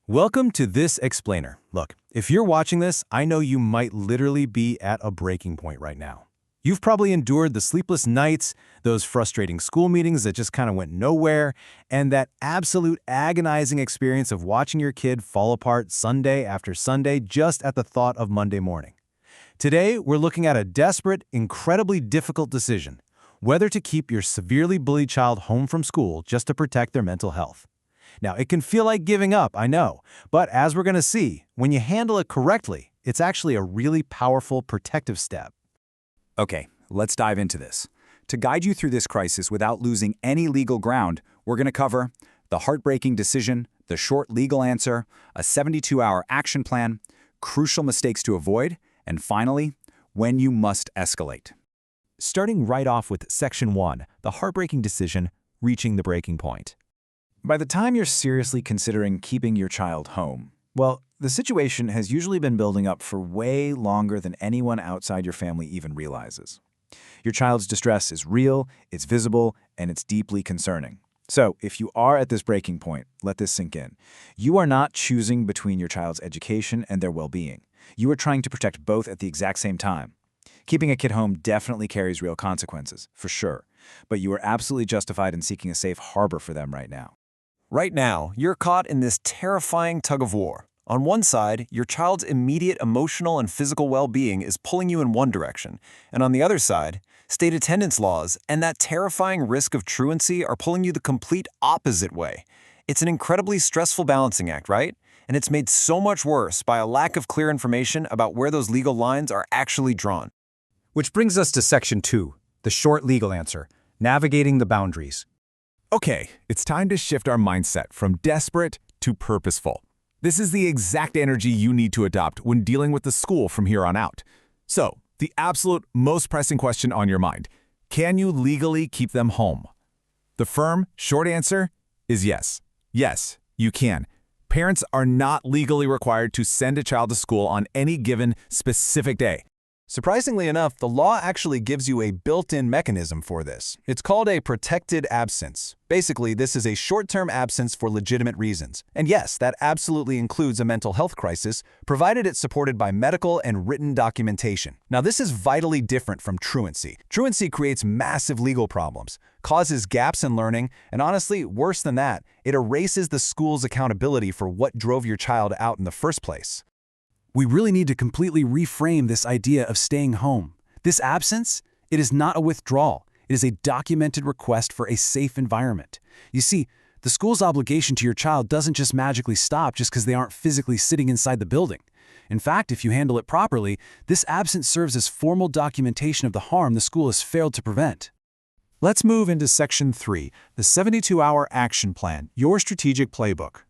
Welcome to This Explainer. Look, if you're watching this, I know you might literally be at a breaking point right now. You've probably endured the sleepless nights, those frustrating school meetings that just kind of went nowhere, and that absolute agonizing experience of watching your kid fall apart Sunday after Sunday just at the thought of Monday morning. Today, we're looking at a desperate, incredibly difficult decision, whether to keep your severely bullied child home from school just to protect their mental health. Now, it can feel like giving up, I know, but as we're going to see, when you handle it correctly, it's actually a really powerful protective step. Okay, let's dive into this. To guide you through this crisis without losing any legal ground, we're going to cover the heartbreaking decision, the short legal answer, a 72-hour action plan, crucial mistakes to avoid, and finally, when you must escalate. Starting right off with Section 1, the heartbreaking decision, reaching the breaking point. By the time you're seriously considering keeping your child home, well, the situation has usually been building up for way longer than anyone outside your family even realizes. Your child's distress is real, it's visible, and it's deeply concerning. So, if you are at this breaking point, let this sink in. You are not choosing between your child's education and their well-being. You are trying to protect both at the exact same time. Keeping a kid home definitely carries real consequences, for sure, but you are absolutely justified in seeking a safe harbor for them right now. Right now, you're caught in this terrifying tug-of-war. On one side, your child's immediate emotional and physical well-being is pulling you in one direction, and on the other side, state attendance laws and that terrifying risk of truancy are pulling you the complete opposite way. It's an incredibly stressful balancing act, right? And it's made so much worse by a lack of clear information about where those legal lines are actually drawn. Which brings us to Section 2, the short legal answer, navigating the boundaries. Okay, it's time to shift our mindset from desperate to purposeful. This is the exact energy you need to adopt when dealing with the school from here on out. So, the absolute most pressing question on your mind, can you legally keep them home? The firm, short answer is yes. Yes, you can. Parents are not legally required to send a child to school on any given specific day. Surprisingly enough, the law actually gives you a built-in mechanism for this. It's called a protected absence. Basically, this is a short-term absence for legitimate reasons. And yes, that absolutely includes a mental health crisis, provided it's supported by medical and written documentation. Now, this is vitally different from truancy. Truancy creates massive legal problems, causes gaps in learning, and honestly, worse than that, it erases the school's accountability for what drove your child out in the first place. We really need to completely reframe this idea of staying home. This absence, it is not a withdrawal. It is a documented request for a safe environment. You see, the school's obligation to your child doesn't just magically stop just because they aren't physically sitting inside the building. In fact, if you handle it properly, this absence serves as formal documentation of the harm the school has failed to prevent. Let's move into Section 3, the 72-hour action plan, your strategic playbook.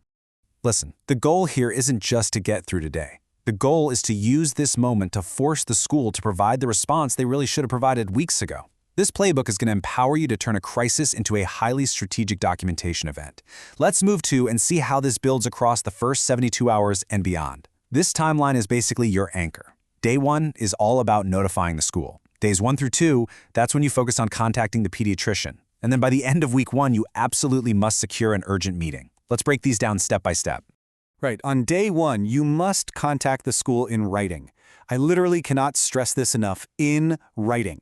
Listen, the goal here isn't just to get through today. The goal is to use this moment to force the school to provide the response they really should have provided weeks ago. This playbook is going to empower you to turn a crisis into a highly strategic documentation event. Let's move to and see how this builds across the first 72 hours and beyond. This timeline is basically your anchor. Day 1 is all about notifying the school. Days 1 through 2, that's when you focus on contacting the pediatrician. And then by the end of week 1, you absolutely must secure an urgent meeting. Let's break these down step by step. Right, on day 1, you must contact the school in writing. I literally cannot stress this enough, in writing.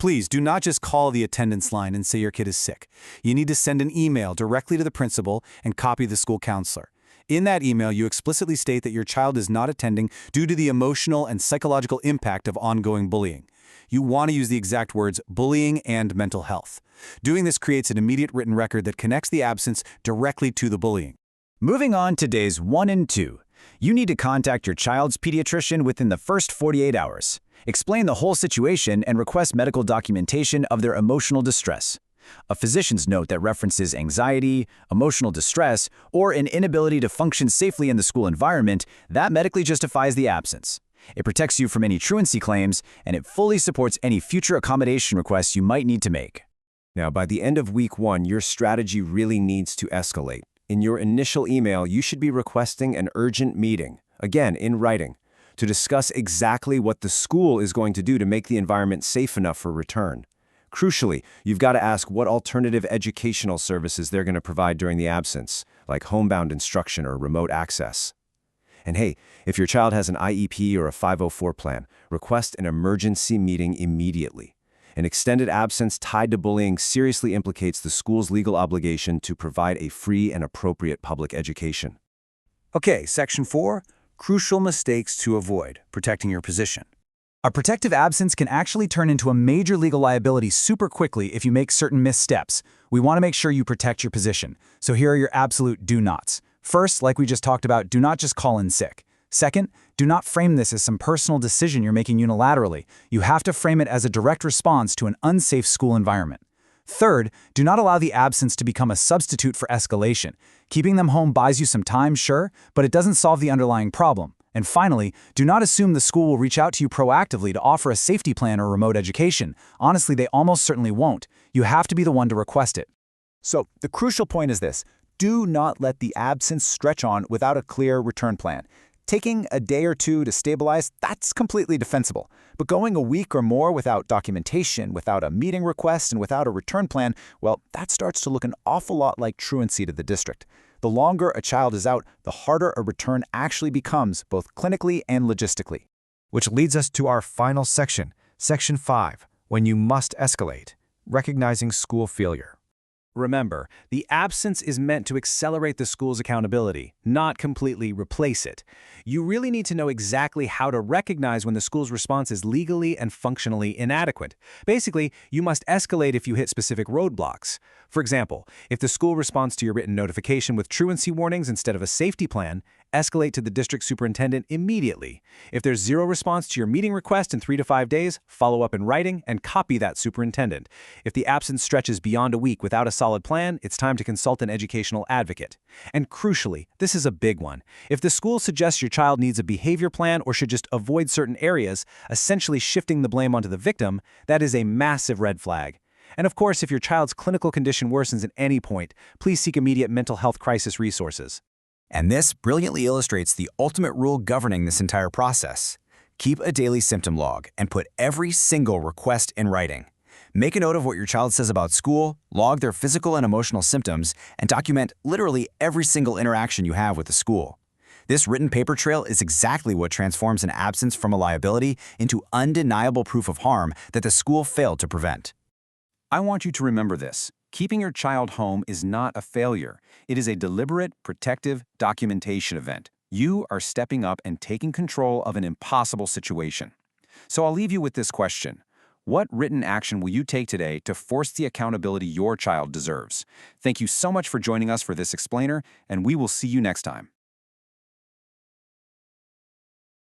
Please do not just call the attendance line and say your kid is sick. You need to send an email directly to the principal and copy the school counselor. In that email, you explicitly state that your child is not attending due to the emotional and psychological impact of ongoing bullying. You want to use the exact words bullying and mental health. Doing this creates an immediate written record that connects the absence directly to the bullying. Moving on to days 1 and 2, you need to contact your child's pediatrician within the first 48 hours. Explain the whole situation and request medical documentation of their emotional distress. A physician's note that references anxiety, emotional distress, or an inability to function safely in the school environment, that medically justifies the absence. It protects you from any truancy claims, and it fully supports any future accommodation requests you might need to make. Now, by the end of week 1, your strategy really needs to escalate. In your initial email, you should be requesting an urgent meeting, again in writing, to discuss exactly what the school is going to do to make the environment safe enough for return. Crucially, you've got to ask what alternative educational services they're going to provide during the absence, like homebound instruction or remote access. And hey, if your child has an IEP or a 504 plan, request an emergency meeting immediately. An extended absence tied to bullying seriously implicates the school's legal obligation to provide a free and appropriate public education. Okay, Section 4, crucial mistakes to avoid, protecting your position. A protective absence can actually turn into a major legal liability super quickly if you make certain missteps. We want to make sure you protect your position. So here are your absolute do-nots. First, like we just talked about, do not just call in sick. Second, do not frame this as some personal decision you're making unilaterally. You have to frame it as a direct response to an unsafe school environment. Third, do not allow the absence to become a substitute for escalation. Keeping them home buys you some time, sure, but it doesn't solve the underlying problem. And finally, do not assume the school will reach out to you proactively to offer a safety plan or remote education. Honestly, they almost certainly won't. You have to be the one to request it. So, the crucial point is this. Do not let the absence stretch on without a clear return plan. Taking a day or two to stabilize, that's completely defensible. But going a week or more without documentation, without a meeting request, and without a return plan, well, that starts to look an awful lot like truancy to the district. The longer a child is out, the harder a return actually becomes, both clinically and logistically. Which leads us to our final section, Section 5, when you must escalate, recognizing school failure. Remember, the absence is meant to accelerate the school's accountability, not completely replace it. You really need to know exactly how to recognize when the school's response is legally and functionally inadequate. Basically, you must escalate if you hit specific roadblocks. For example, if the school responds to your written notification with truancy warnings instead of a safety plan, escalate to the district superintendent immediately. If there's zero response to your meeting request in 3 to 5 days, follow up in writing and copy that superintendent. If the absence stretches beyond a week without a solid plan, it's time to consult an educational advocate. And crucially, this is a big one. If the school suggests your child needs a behavior plan or should just avoid certain areas, essentially shifting the blame onto the victim, that is a massive red flag. And of course, if your child's clinical condition worsens at any point, please seek immediate mental health crisis resources. And this brilliantly illustrates the ultimate rule governing this entire process. Keep a daily symptom log and put every single request in writing. Make a note of what your child says about school, log their physical and emotional symptoms, and document literally every single interaction you have with the school. This written paper trail is exactly what transforms an absence from a liability into undeniable proof of harm that the school failed to prevent. I want you to remember this. Keeping your child home is not a failure. It is a deliberate, protective documentation event. You are stepping up and taking control of an impossible situation. So I'll leave you with this question. What written action will you take today to force the accountability your child deserves? Thank you so much for joining us for this explainer, and we will see you next time.